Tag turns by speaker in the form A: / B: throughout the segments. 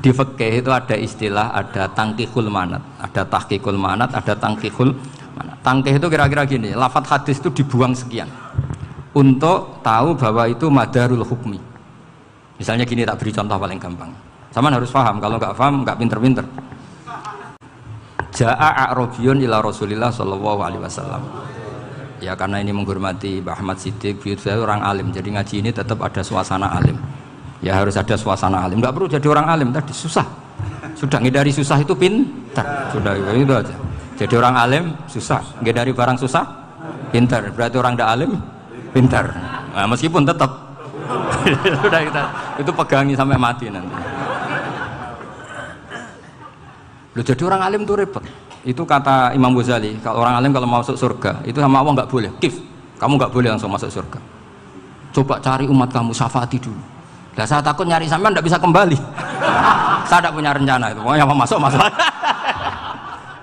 A: Di fikih itu ada istilah, ada tangkihul manat, ada tahqiqul manat, ada tangkihul manat. Tangkih itu kira-kira gini, lafadz hadis itu dibuang sekian untuk tahu bahwa itu madarul hukmi. Misalnya gini, tak beri contoh paling gampang. Sama harus paham, kalau nggak paham nggak pinter-pinter. Ja'a a'rabiyun ila Rasulillah sallallahu alaihi wasallam. Ya karena ini menghormati Mbah Ahmad Siddiq, saya orang alim, jadi ngaji ini tetap ada suasana alim. Ya harus ada suasana alim, nggak perlu jadi orang alim tadi, susah. Sudah ngedari susah itu pintar, sudah itu aja. Jadi orang alim susah, ngedari barang susah pintar, berarti orang tidak alim pintar. Nah, meskipun tetap sudah kita itu pegangi sampai mati nanti. Loh, jadi orang alim itu repot. Itu kata Imam Ghazali, kalau orang alim kalau mau masuk surga itu sama Allah nggak boleh, kif, kamu nggak boleh langsung masuk surga. Coba cari umat kamu, syafaati dulu. Nah, saya takut nyari sampean tidak bisa kembali. Saya tidak punya rencana itu. Pokoknya apa masuk.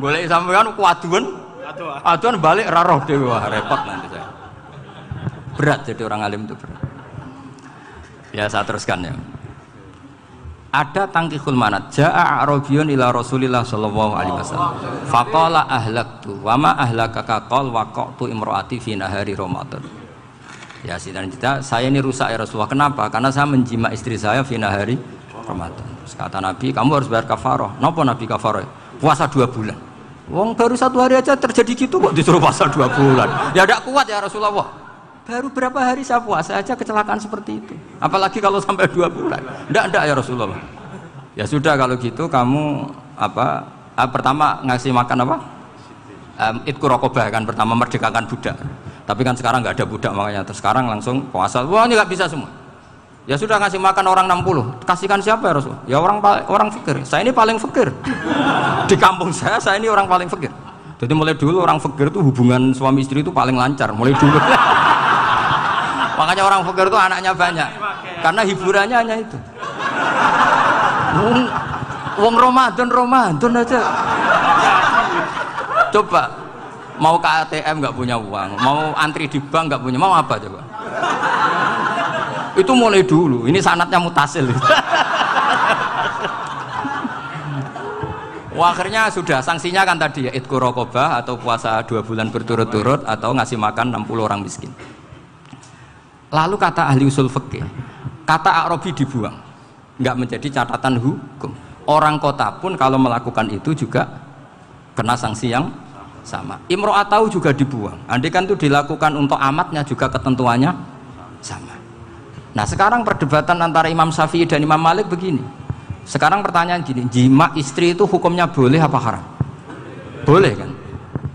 A: Golek sampean kuaduan balik raroh dewe, wah repot nanti saya. Berat jadi orang alim itu berat. Ya saya teruskan ya. Ada tangkihul manat. Ja'a a'rabiyun ila Rasulillah sallallahu alaihi wasallam. Faqala ahlaktu wa ma ahlakaka qal waqa'tu imraati fi nahari Ramadan. Ya sidang kita, saya ini rusak ya Rasulullah. Kenapa? Karena saya menjima istri saya fina hari Ramadan. Terus kata Nabi, kamu harus bayar kafarah. Napa Nabi kafarah? Puasa 2 bulan. Wong baru 1 hari aja terjadi gitu kok disuruh puasa 2 bulan. Ya tidak kuat ya Rasulullah. Baru berapa hari saya puasa aja kecelakaan seperti itu. Apalagi kalau sampai 2 bulan. Tidak ya Rasulullah. Ya sudah kalau gitu kamu pertama ngasih makan apa? Itqu raqabah kan, pertama merdekakan budak. Tapi kan sekarang nggak ada budak makanya terus sekarang langsung puasa. Wah ini nggak bisa semua. Ya sudah ngasih makan orang 60. Kasihkan siapa ya Rasul? Ya orang fakir. Saya ini paling fakir. Di kampung saya ini orang paling fakir. Jadi mulai dulu orang fakir itu hubungan suami istri itu paling lancar. Mulai dulu. Makanya orang fakir itu anaknya banyak. Karena hiburannya hanya itu. Wong Ramadan aja. Coba. Mau ke ATM nggak punya uang, mau antri di bank nggak punya, mau apa coba? Itu mulai dulu, ini sanatnya mutasil. Wah, akhirnya sudah sanksinya kan tadi ya, itqu raqabah atau puasa 2 bulan berturut-turut atau ngasih makan 60 orang miskin. Lalu kata ahli usul fikih, kata a'rabi dibuang, nggak menjadi catatan hukum. Orang kota pun kalau melakukan itu juga kena sanksi yang sama. Imro'atau juga dibuang. Andai kan itu dilakukan untuk amatnya juga ketentuannya sama. Nah sekarang perdebatan antara Imam Syafi'i dan Imam Malik begini. Sekarang pertanyaan gini, jima istri itu hukumnya boleh apa haram? Boleh kan?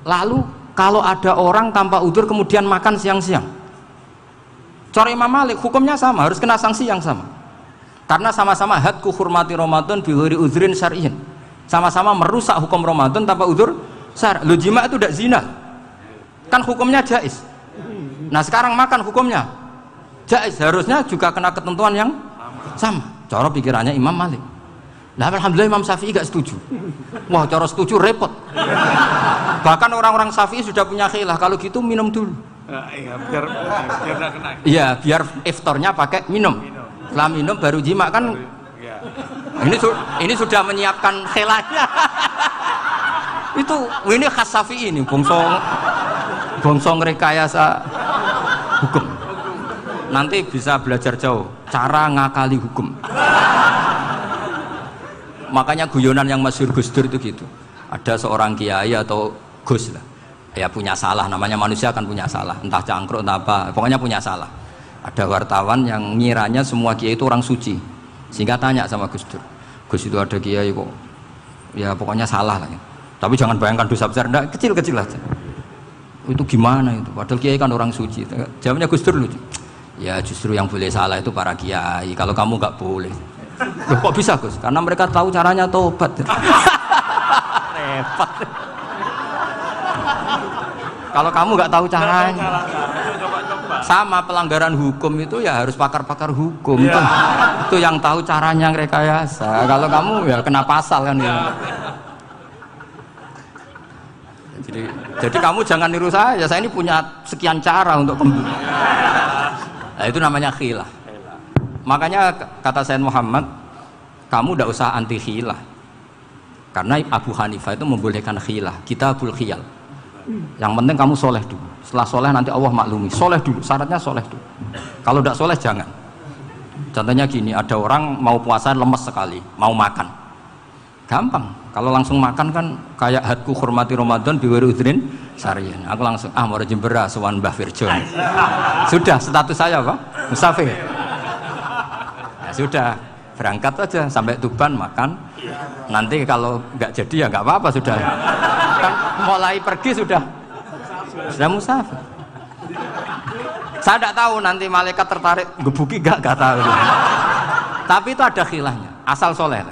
A: Lalu kalau ada orang tanpa udzur kemudian makan siang-siang, cara Imam Malik hukumnya sama, harus kena sanksi yang sama. Karena sama-sama hadku hurmati Ramadan bi ghairi udzrin syar'iyyin. Sama-sama merusak hukum Ramadan tanpa udzur. Lu jima itu tidak zina kan hukumnya jais. Nah sekarang makan hukumnya jais, harusnya juga kena ketentuan yang sama. Cara pikirannya Imam Malik. Nah alhamdulillah Imam Syafi'i gak setuju. Wah cara setuju repot. Bahkan orang-orang Syafi'i sudah punya khilaf, kalau gitu minum dulu. Iya biar gak kena. Iya biar iftarnya pakai minum. Setelah minum baru jima kan. Ini sudah menyiapkan khilafnya. Itu ini khas Syafi'i ini, bongsong rekayasa hukum. Nanti bisa belajar jauh cara ngakali hukum. Makanya guyonan yang masyhur Gus Dur itu gitu. Ada seorang kiai atau Gus lah, ya punya salah, namanya manusia kan punya salah, entah cangkruk entah apa, pokoknya punya salah. Ada wartawan yang ngiranya semua kiai itu orang suci, sehingga tanya sama Gus Dur, Gus itu ada kiai kok, ya pokoknya salah lah. Tapi jangan bayangkan dosa besar, enggak, kecil-kecil aja. Itu gimana itu? Padahal kiai kan orang suci. Jawabnya Gus Dur lucu. Ya justru yang boleh salah itu para kiai. Kalau kamu nggak boleh. Loh, kok bisa Gus? Karena mereka tahu caranya tobat. Repot. Kalau kamu nggak tahu caranya. Sama pelanggaran hukum itu ya harus pakar-pakar hukum. Itu yang tahu caranya rekayasa. Kalau kamu ya kena pasal kan ya. Jadi kamu jangan niru saya ini punya sekian cara untuk nah, itu namanya khilaf. Makanya kata Sayyid Muhammad, kamu tidak usah anti khilah. Karena Abu Hanifah itu membolehkan khilah, kitabul khiyal. Yang penting kamu soleh dulu. Setelah soleh nanti Allah maklumi. Soleh dulu, syaratnya soleh dulu. Kalau tidak soleh jangan. Contohnya gini, ada orang mau puasa lemes sekali, mau makan. Gampang. Kalau langsung makan kan kayak hadku hormati Ramadan biwiri udrin sarian. Aku langsung mau jembera sowan Mbah Firjon. Sudah status saya apa? Musafir. Ya sudah, berangkat aja sampai Tuban makan. Nanti kalau nggak jadi ya nggak apa-apa sudah. Kan mulai pergi sudah musafir. Saya tidak tahu nanti malaikat tertarik gebuki nggak tahu. Tapi itu ada khilahnya, asal soleh.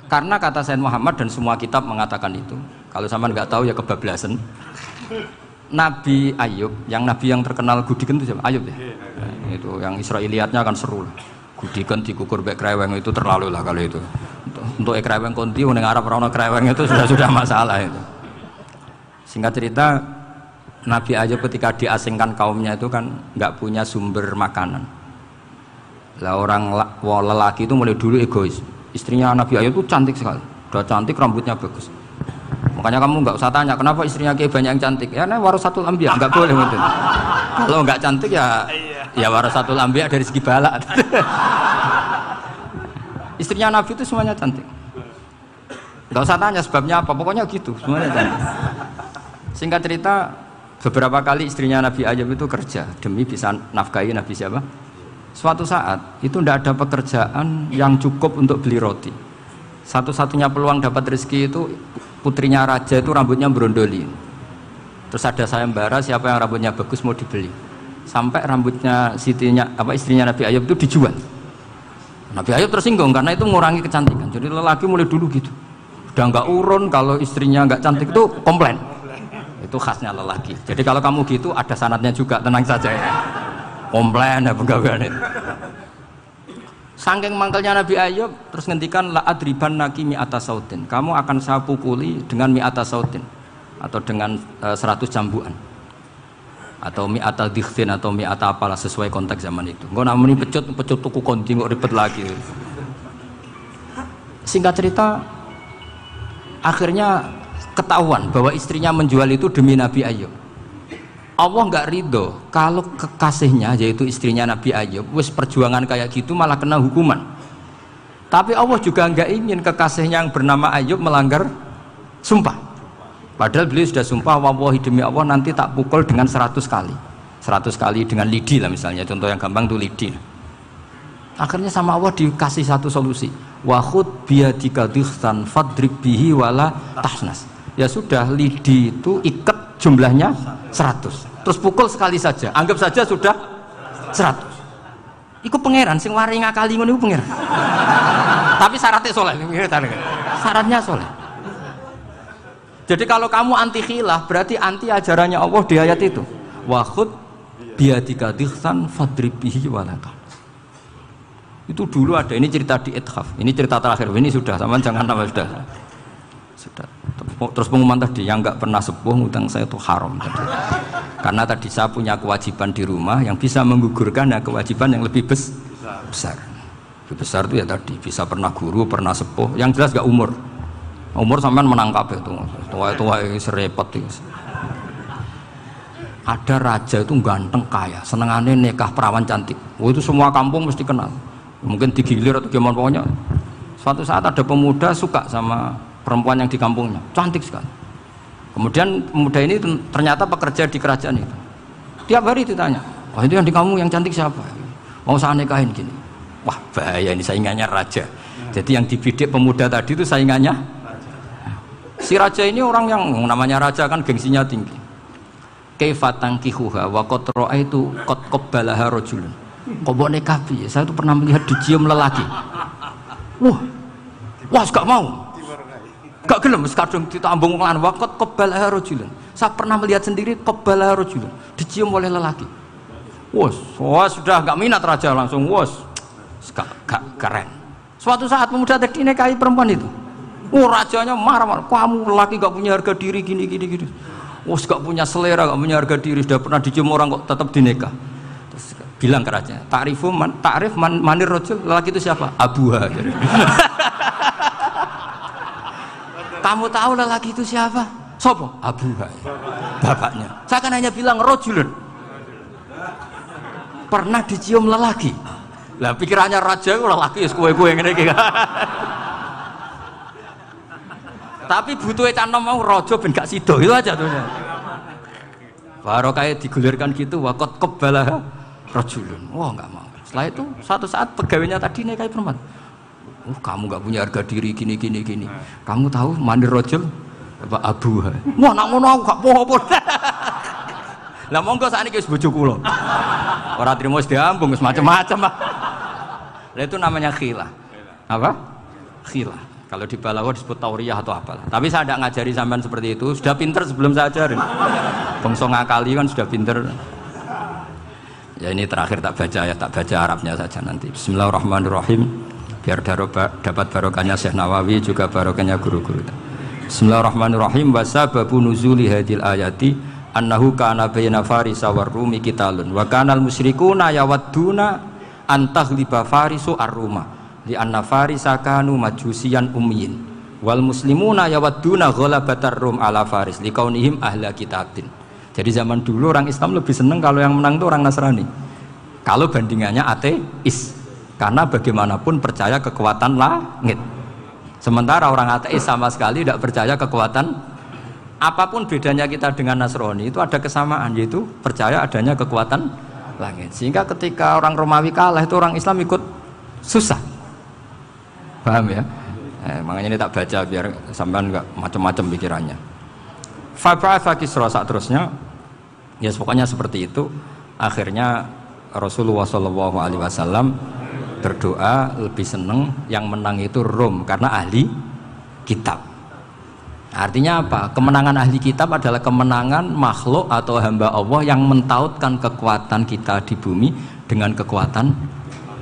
A: Karena kata Sayyid Muhammad dan semua kitab mengatakan itu. Kalau sama nggak tahu ya kebablasan. Nabi Ayub, nabi yang terkenal Gudiken itu siapa? Ayub ya. Nah, itu yang Israiliyatnya akan seru lah. Gudiken dikukur bek kreweng itu terlalu lah kalau itu. Untuk kreweng konti ning Arab ora ono kreweng itu sudah masalah itu. Singkat cerita, Nabi Ayub ketika diasingkan kaumnya itu kan nggak punya sumber makanan. Lah orang lelaki itu mulai dulu egois. Istrinya Nabi Ayub itu cantik sekali, udah cantik, rambutnya bagus. Makanya kamu nggak usah tanya kenapa istrinya kayak banyak yang cantik. Ya, nah warasatul anbiya nggak boleh gitu. Kalau nggak cantik ya warasatul anbiya dari segi balak. Istrinya Nabi itu semuanya cantik. Nggak usah tanya sebabnya apa, pokoknya gitu, semuanya cantik. Singkat cerita, beberapa kali istrinya Nabi Ayub itu kerja demi bisa nafkahi Nabi siapa? Suatu saat itu tidak ada pekerjaan yang cukup untuk beli roti. Satu-satunya peluang dapat rezeki itu putrinya raja itu rambutnya berondoli. Terus ada sayembara siapa yang rambutnya bagus mau dibeli. Sampai rambutnya istrinya Nabi Ayub itu dijual. Nabi Ayub tersinggung karena itu mengurangi kecantikan. Jadi lelaki mulai dulu gitu. Udah nggak urun kalau istrinya nggak cantik itu komplain. Itu khasnya lelaki. Jadi kalau kamu gitu ada sanadnya juga, tenang saja ya. Komplain ya pegawaian itu. Saking mangkelnya Nabi Ayub terus ngendikan la adriban naki mi'ata sautin. Kamu akan saya pukuli dengan mi'ata sautin atau dengan 100 cambukan. Atau mi'ata dikhtin atau mi'ata apalah sesuai konteks zaman itu. Engko nak muni pecut tuku konti kok ribet lagi. Singkat cerita akhirnya ketahuan bahwa istrinya menjual itu demi Nabi Ayub. Allah nggak ridho kalau kekasihnya yaitu istrinya Nabi Ayub wis perjuangan kayak gitu malah kena hukuman. Tapi Allah juga nggak ingin kekasihnya yang bernama Ayub melanggar sumpah. Padahal beliau sudah sumpah, wallahi demi Allah nanti tak pukul dengan 100 kali. 100 kali dengan lidi lah misalnya, contoh yang gampang tuh lidi. Akhirnya sama Allah dikasih satu solusi. Wa khud biyadika dikhtan fadrib bihi wala tahnas. Ya sudah, lidi itu ikat jumlahnya 100. Terus pukul sekali saja. Anggap saja sudah 100. Iku pangeran sing wari ngakali ngono iku pangeran. Tapi syaratnya soleh. Syaratnya soleh. Jadi kalau kamu anti khilaf berarti anti ajarannya Allah di ayat itu. Wa khud biyadika dikhtan fadrib bihi wala tahnas. Itu dulu ada, ini cerita di Ithaf, ini cerita terakhir, ini sudah, sama jangan nama sudah. Terus pengumuman tadi, yang nggak pernah sepuh ngutang saya itu haram tadi. Karena tadi saya punya kewajiban di rumah yang bisa menggugurkan ya kewajiban yang lebih besar. Lebih besar itu ya tadi, bisa pernah guru, pernah sepuh, yang jelas nggak umur. Umur sampean menangkap itu, tua-tua serepot itu. Ada raja itu ganteng kaya, senengannya nikah perawan cantik. Oh, itu semua kampung mesti kenal. Mungkin digilir atau gimana pokoknya. Suatu saat ada pemuda suka sama perempuan yang di kampungnya, cantik sekali. Kemudian pemuda ini ternyata pekerja di kerajaan itu. Tiap hari ditanya, wah itu yang di kamu yang cantik siapa? Mau saya nikahin gini. Wah bahaya ini saingannya raja. Jadi yang dibidik pemuda tadi itu saingannya. Si raja ini orang yang namanya raja kan gengsinya tinggi. Kaifatang kihuha wa qad ra'aitu qad qabbalaha rajulun. Kok boleh kapi? Saya tuh pernah melihat dicium lelaki. Wah, gak mau. Gak gelem, kadang ditambung lan waqat qabbalaha rajulun. Saya pernah melihat sendiri qabbalaha rajulun, dicium oleh lelaki. Wah, sudah gak minat raja langsung. Gak keren. Suatu saat pemuda tadi nikahi perempuan itu. Rajanya marah-marah. Kamu lelaki gak punya harga diri gini. Gak punya selera, gak punya harga diri. Sudah pernah dicium orang kok tetap dinikah. bilang ke raja, ta'rif manir rajul, lelaki itu siapa? Abuha. Kamu tahu lelaki itu siapa? Sopo? Abuha, bapaknya. Saya kan hanya bilang rajulun, pernah dicium lelaki. Lah pikirannya raja lelaki kue-kue ngene iki. Tapi butuhnya canom mau rojo ben gak sido, itu aja tuh. Baru kayak digulirkan gitu, wakot kebalah rojulun. Wah nggak mau. Setelah itu suatu saat pegawainya tadi nih kayak perempuan. Kamu nggak punya harga diri gini. Kamu tahu mandir rojul apa abuha? Wah nak ngono aku gak apa-apa. Lah monggo sakniki wis bojo kula. Ora trimo wis diambung wis macam-macam. Lah itu namanya khilah. Apa? Khilah. Kalau di Balawa disebut tauriyah atau apalah. Tapi saya tidak ngajari sampean seperti itu. Sudah pinter sebelum saya ajarin. Bangsa ngakali kan sudah pinter. Ya ini terakhir tak baca Arabnya saja nanti. Bismillahirrahmanirrahim. Biar dapat barokahnya Syekh Nawawi juga barokahnya guru-guru. Bismillahirrahmanirrahim. Wasababu nuzuli hadil ayati annahu kana baina farisa war rumi qitalun wa kanal musyrikuna yawadduna antaghliba farisu ar-ruma li anna farisa kanu majusiyan ummiyin wal muslimuna yawadduna ghalabatar rum ala faris liqaunihim ahla kitabin. Jadi zaman dulu orang Islam lebih senang kalau yang menang itu orang Nasrani. Kalau bandingannya ateis, karena bagaimanapun percaya kekuatan langit. Sementara orang ateis sama sekali tidak percaya kekuatan. Apapun bedanya kita dengan Nasrani itu ada kesamaan, yaitu percaya adanya kekuatan langit. Sehingga ketika orang Romawi kalah itu orang Islam ikut susah. Paham ya? Makanya ini tak baca biar sampean enggak macam-macam pikirannya. Fab'atha Kisra saat terusnya, ya pokoknya seperti itu. Akhirnya Rasulullah SAW berdoa lebih senang yang menang itu Rom karena ahli kitab. Artinya apa? Kemenangan ahli kitab adalah kemenangan makhluk atau hamba Allah yang mentautkan kekuatan kita di bumi dengan kekuatan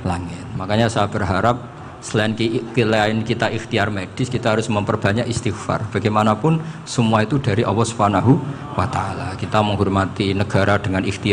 A: langit. Makanya saya berharap selain kita ikhtiar medis, kita harus memperbanyak istighfar. Bagaimanapun semua itu dari Allah Subhanahu wa Ta'ala. Kita menghormati negara dengan ikhtiar.